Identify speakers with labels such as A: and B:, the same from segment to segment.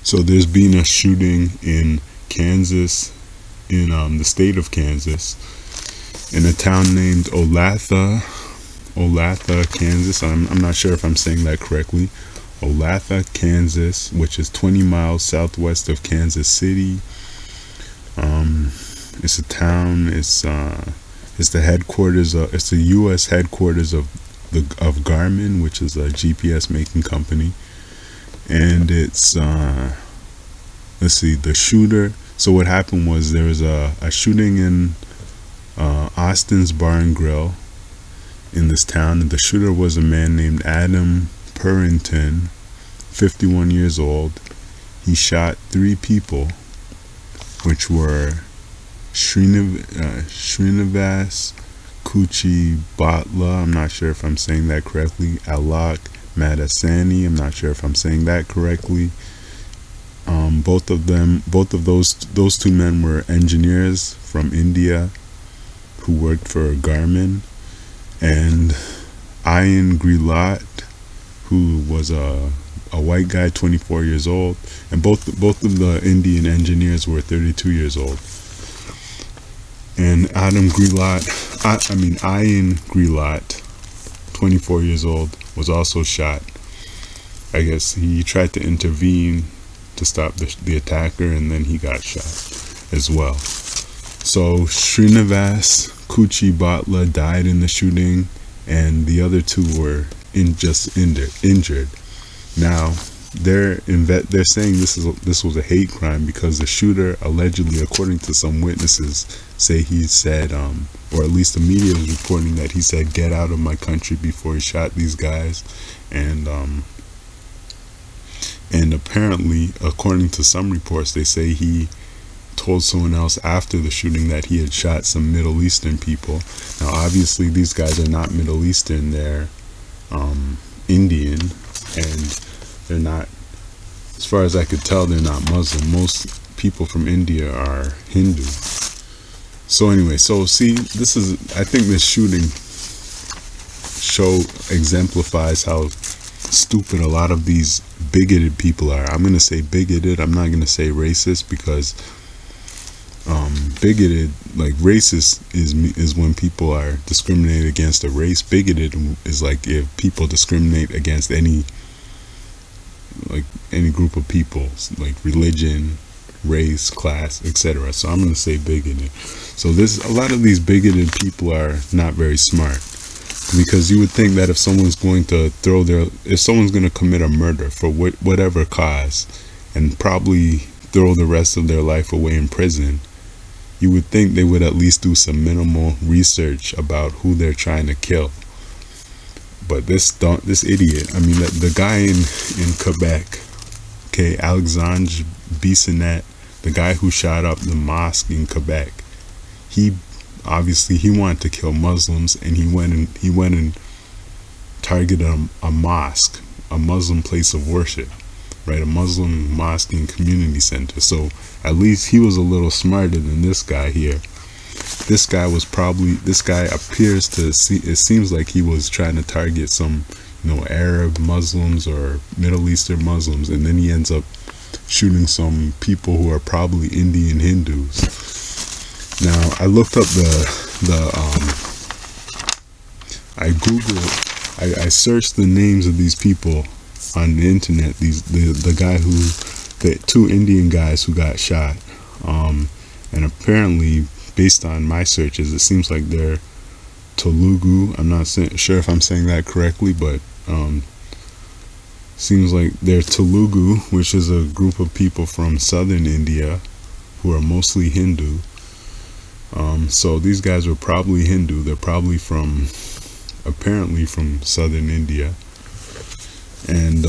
A: So there's been a shooting in Kansas, in the state of Kansas, in a town named Olathe, Kansas. I'm not sure if I'm saying that correctly. Olathe, Kansas, which is 20 miles southwest of Kansas City. It's a town. It's the headquarters. It's the U.S. headquarters of Garmin, which is a GPS making company. And it's let's see, the shooter. So what happened was there was a shooting in Austin's Bar and Grill in this town, and the shooter was a man named Adam Purinton, 51 years old. He shot 3 people, which were Srinivas Kuchibhotla, I'm not sure if I'm saying that correctly, Alok Madasani, I'm not sure if I'm saying that correctly. Both of those 2 men were engineers from India who worked for Garmin, and Grillot, who was a white guy, 24 years old, and both of the Indian engineers were 32 years old. And Ian Grillot, 24 years old, was also shot. I guess he tried to intervene to stop the attacker, and then he got shot as well. So Srinivas Kuchibhotla died in the shooting, and the other 2 were injured. Now they're saying this was a hate crime because the shooter allegedly, according to some witnesses, he said, or at least the media is reporting that he said, "Get out of my country," before he shot these guys, and apparently, according to some reports, they say he told someone else after the shooting that he had shot some Middle Eastern people. Now, obviously, these guys are not Middle Eastern; they're Indian, and they're not, as far as I could tell, they're not Muslim. Most people from India are Hindu. So anyway, see, I think this shooting exemplifies how stupid a lot of these bigoted people are. I'm going to say bigoted, I'm not going to say racist, because bigoted, like racist is when people are discriminated against a race. Bigoted is like if people discriminate against any group of people, like religion, race, class, etc. So I'm going to say bigoted. So a lot of these bigoted people are not very smart, because you would think that if someone's going to commit a murder for whatever cause, and probably throw the rest of their life away in prison, you would think they would at least do some minimal research about who they're trying to kill. But this idiot, the guy in Quebec, okay, Alexandre Bissonnette, the guy who shot up the mosque in Quebec, he wanted to kill Muslims, and he went and targeted a mosque, a Muslim place of worship, right? A Muslim mosque and community center. So at least he was a little smarter than this guy here. This guy appears to see, it seems like he was trying to target some, Arab Muslims or Middle Eastern Muslims, and then he ends up shooting some people who are probably Indian Hindus. Now, I looked up I searched the names of these people on the internet, the 2 Indian guys who got shot, and apparently, based on my searches, it seems like they're Telugu. I'm not sure if I'm saying that correctly, but seems like they're Telugu, which is a group of people from southern India who are mostly Hindu. So these guys were probably Hindu. They're probably apparently from southern India, and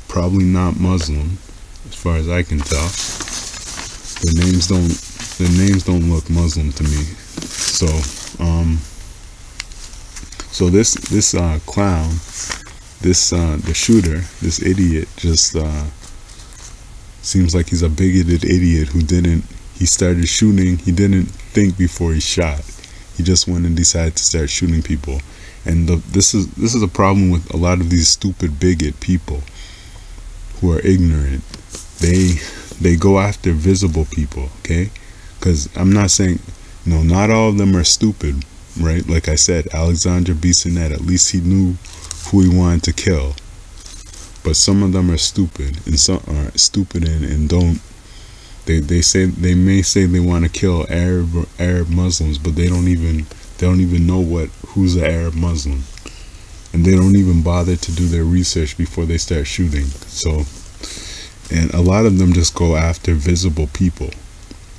A: probably not Muslim, as far as I can tell. The names don't look Muslim to me. So this clown, the shooter, this idiot, just seems like he's a bigoted idiot he started shooting. He didn't think before he shot. He just went and decided to start shooting people. And this is a problem with a lot of these stupid bigot people who are ignorant, they go after visible people, okay? Because I'm not saying, not all of them are stupid, right? Like I said, Alexander Bissonnette, at least he knew who he wanted to kill. But some of them are stupid, and some are stupid and don't. They may say they want to kill Arab Muslims, but they don't even know who's an Arab Muslim, and they don't even bother to do their research before they start shooting. So, and a lot of them just go after visible people.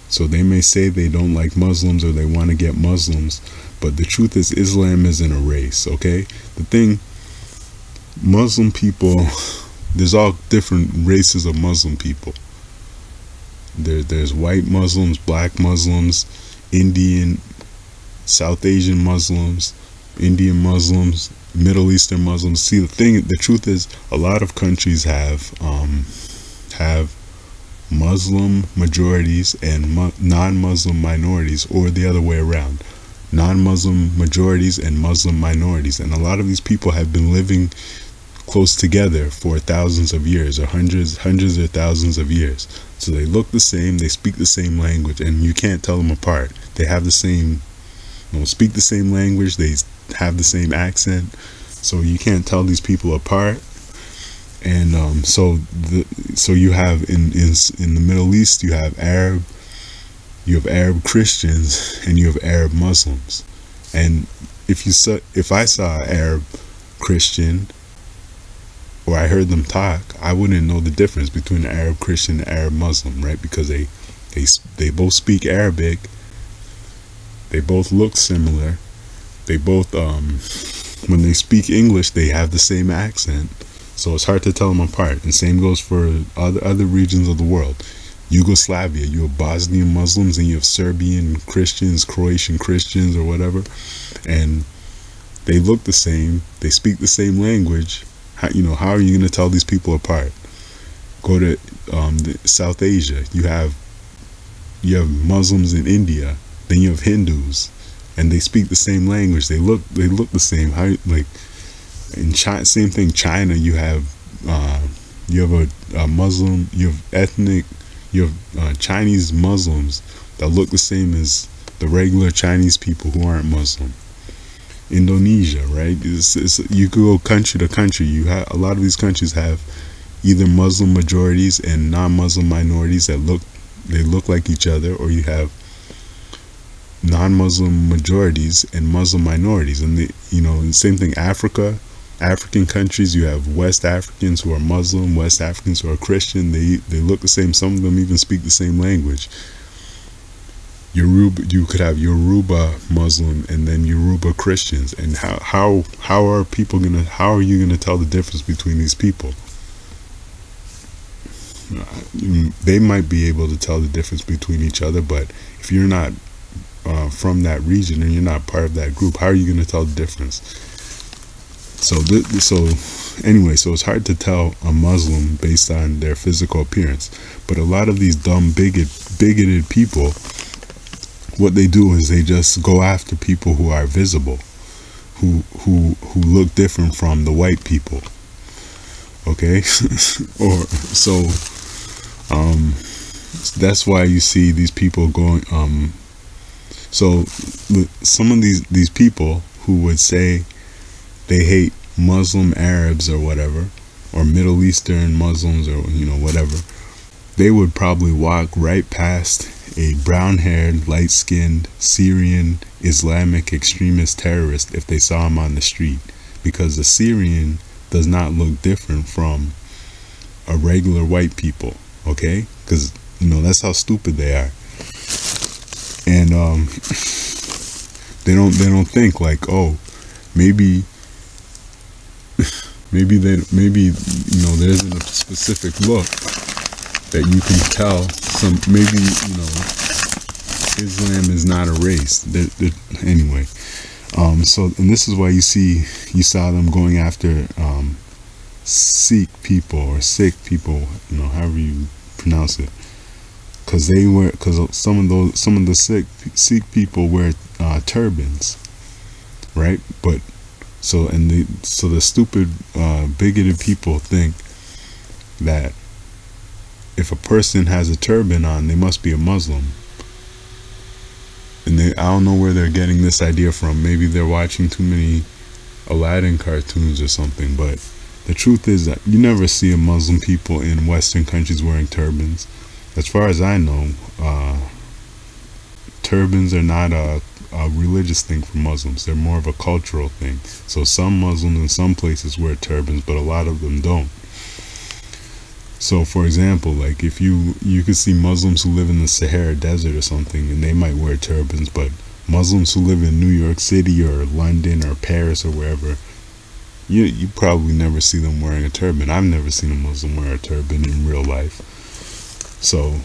A: So they may say they don't like Muslims or they want to get Muslims, but the truth is Islam isn't a race, okay? The thing, Muslim people, there's all different races of Muslim people. There's white Muslims, black Muslims, Indian, South Asian Muslims, Indian Muslims, Middle Eastern Muslims. See, the truth is, a lot of countries have Muslim majorities and non-Muslim minorities, or the other way around, non-Muslim majorities and Muslim minorities. And a lot of these people have been living close together for thousands of years, or hundreds or thousands of years. So they look the same, they speak the same language, and you can't tell them apart. They have the same, speak the same language, they have the same accent, so you can't tell these people apart. And so you have in the Middle East, you have Arab Christians and you have Arab Muslims. And if I saw an Arab Christian, or I heard them talk, I wouldn't know the difference between an Arab Christian and an Arab Muslim, right? Because they both speak Arabic, they both look similar, they both when they speak English, they have the same accent. So it's hard to tell them apart. And same goes for other regions of the world. Yugoslavia, you have Bosnian Muslims and you have Serbian Christians, Croatian Christians, or whatever, and they look the same, they speak the same language. How are you going to tell these people apart? Go to South Asia, you have Muslims in India, then you have Hindus, and they speak the same language, they look the same. How, like, in China, same thing. China, you have a Muslim, you have Chinese Muslims that look the same as the regular Chinese people who aren't Muslim. Indonesia, right? You could go country to country. A lot of these countries have either Muslim majorities and non-Muslim minorities that look like each other, or you have non-Muslim majorities and Muslim minorities. And the same thing. African countries, you have West Africans who are Muslim, West Africans who are Christian. They look the same. Some of them even speak the same language. You could have Yoruba Muslim and then Yoruba Christians. And how are you gonna tell the difference between these people? They might be able to tell the difference between each other, but if you're not from that region and you're not part of that group, how are you gonna tell the difference? So it's hard to tell a Muslim based on their physical appearance. But a lot of these dumb bigoted people, what they do is they just go after people who are visible, who look different from the white people. Okay? That's why you see these people going so some of these people who would say they hate Muslim Arabs or whatever, or Middle Eastern Muslims, or whatever, they would probably walk right past a brown-haired, light-skinned Syrian Islamic extremist terrorist if they saw him on the street, because the Syrian does not look different from a regular white people, okay? Because that's how stupid they are. And they don't think like, oh, maybe there isn't a specific look that you can tell. Maybe Islam is not a race. Anyway, and this is why you saw them going after Sikh people, or Sikh people, however you pronounce it, because some of the Sikh people wear turbans, right? But so the stupid bigoted people think that if a person has a turban on, they must be a Muslim. And I don't know where they're getting this idea from. Maybe they're watching too many Aladdin cartoons or something, but the truth is that you never see a Muslim people in Western countries wearing turbans. As far as I know, turbans are not a religious thing for Muslims. They're more of a cultural thing. So some Muslims in some places wear turbans, but a lot of them don't. So for example, like if you could see Muslims who live in the Sahara Desert or something, and they might wear turbans, but Muslims who live in New York City or London or Paris or wherever, you probably never see them wearing a turban. I've never seen a Muslim wear a turban in real life. So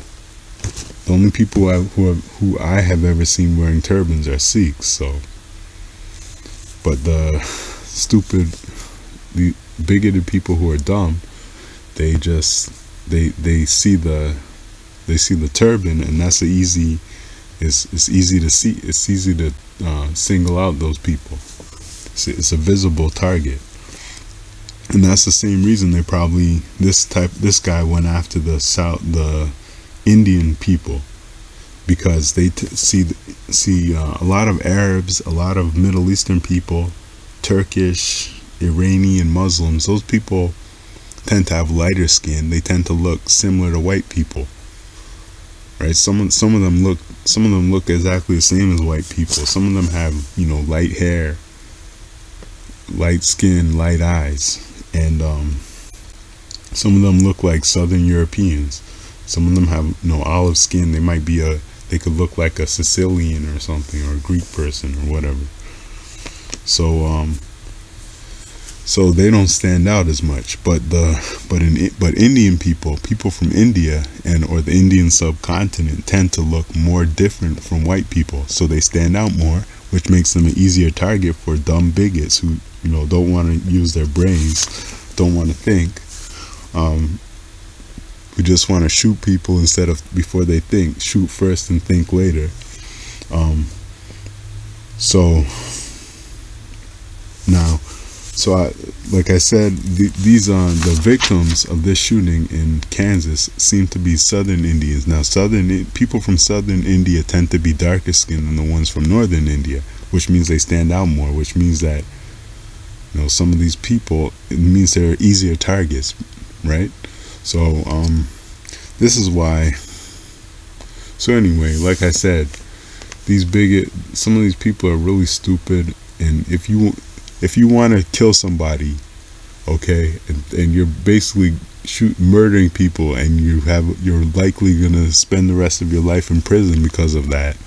A: the only people who I have ever seen wearing turbans are Sikhs. So, but the bigoted people who are dumb, they see the turban, and that's it's easy to see. It's easy to single out those people. It's a visible target, and that's the same reason they probably this guy went after the Indian people, because they see a lot of Arabs, a lot of Middle Eastern people, Turkish, Iranian Muslims. Those people tend to have lighter skin. They tend to look similar to white people, right? Some of them look exactly the same as white people. Some of them have, light hair, light skin, light eyes, and some of them look like Southern Europeans. Some of them have olive skin. They could look like a Sicilian or something, or a Greek person or whatever. So they don't stand out as much. But Indian people from India or the Indian subcontinent tend to look more different from white people. So they stand out more, which makes them an easier target for dumb bigots who don't want to use their brains, don't want to think, who just want to shoot people before they think. Shoot first and think later. Like I said, the victims of this shooting in Kansas seem to be Southern Indians. Now, people from Southern India tend to be darker skinned than the ones from Northern India, which means they stand out more. Which means that some of these people, it means they're easier targets, right? So this is why. So anyway, like I said, some of these people are really stupid, and if you want to kill somebody, okay, and you're basically murdering people, and you're likely gonna spend the rest of your life in prison because of that,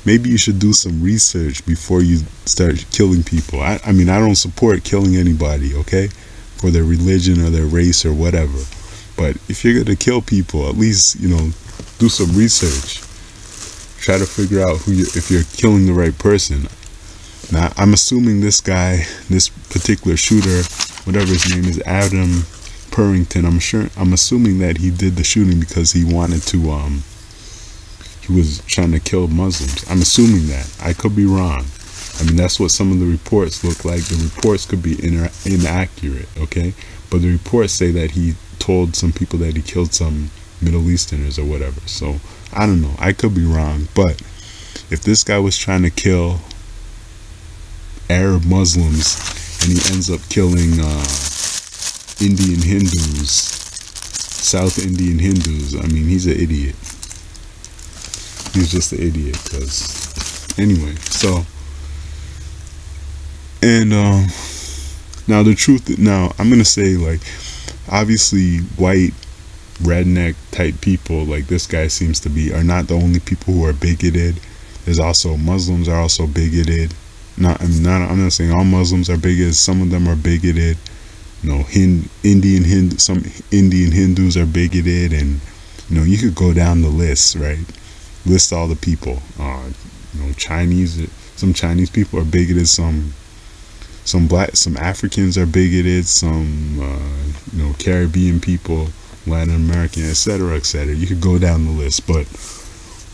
A: maybe you should do some research before you start killing people. I mean, I don't support killing anybody, okay, for their religion or their race or whatever. But if you're gonna kill people, at least do some research. Try to figure out if you're killing the right person. Now, I'm assuming this guy, this particular shooter, whatever his name is, Adam Purinton, I'm assuming that he did the shooting because he wanted to, he was trying to kill Muslims. I'm assuming that. I could be wrong. I mean, that's what some of the reports look like. The reports could be inaccurate, okay? But the reports say that he told some people that he killed some Middle Easterners or whatever. So, I don't know. I could be wrong. But if this guy was trying to kill Arab Muslims and he ends up killing Indian Hindus, South Indian Hindus, I mean, he's an idiot. He's just an idiot. Anyway, so, and now the truth, I'm gonna say, like, obviously white redneck type people like this guy seems to be are not the only people who are bigoted. There's also Muslims are also bigoted. I'm not saying all Muslims are bigoted. Some of them are bigoted. Some Indian Hindus are bigoted, and you could go down the list, right? List all the people. Some Chinese people are bigoted. Some Africans are bigoted. Some Caribbean people, Latin American, etc., etc. You could go down the list, but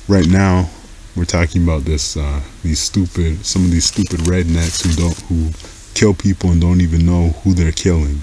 A: right now we're talking about some of these stupid rednecks who kill people and don't even know who they're killing.